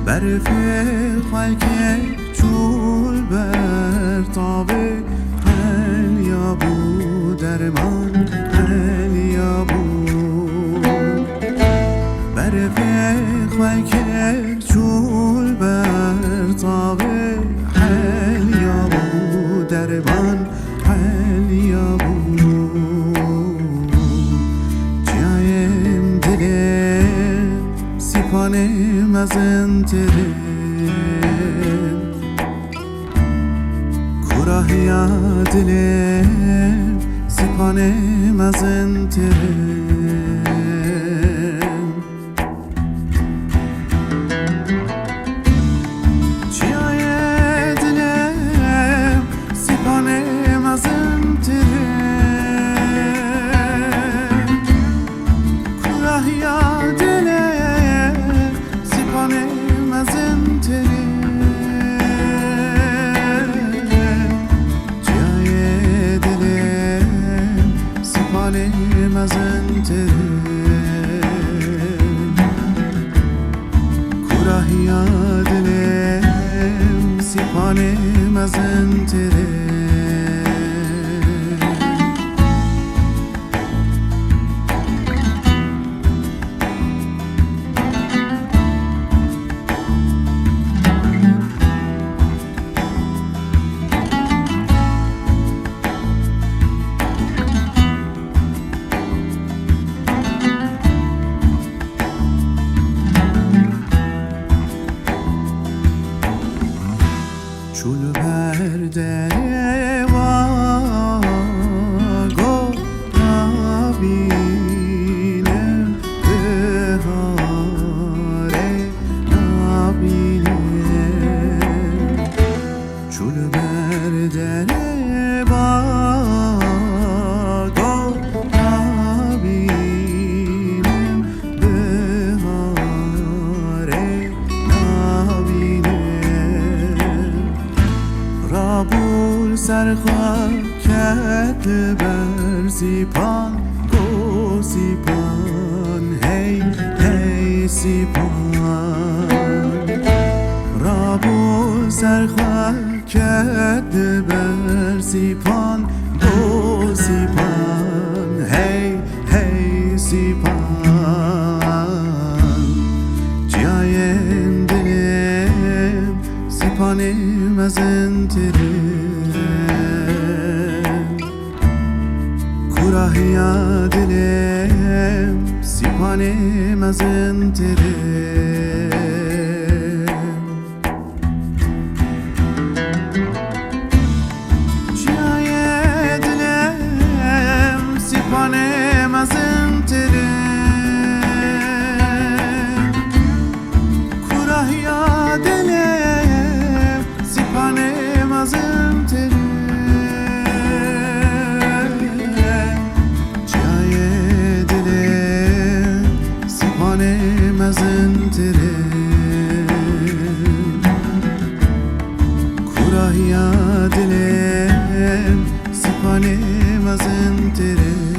برف خاک چول بر تابه هل یا بو درمان هل یا بو برف خاک چول بر تابه هل یا بو درمان هل یا بو جایم دلم سیپانم از انتره کراهیا دلم سیپانم از انتره کراهیا دلم سیپانم از انتره چول برده و گو نبینم بهاره نبینم چول برده و گو نبینم بهاره رابول سرخواه کت بر سیپان گو سیپان هی هی سیپان رابول سرخواه کت بر سیپان گو سیپان هی هی سیپان جایم دلم سیپانم از انتره کراهیا دلم سیپانم از انتره جای دلم سیپانم از انتره کراهیا دلم سیپانم از انتره از انتره کراهیا دلم سیپانم از انتره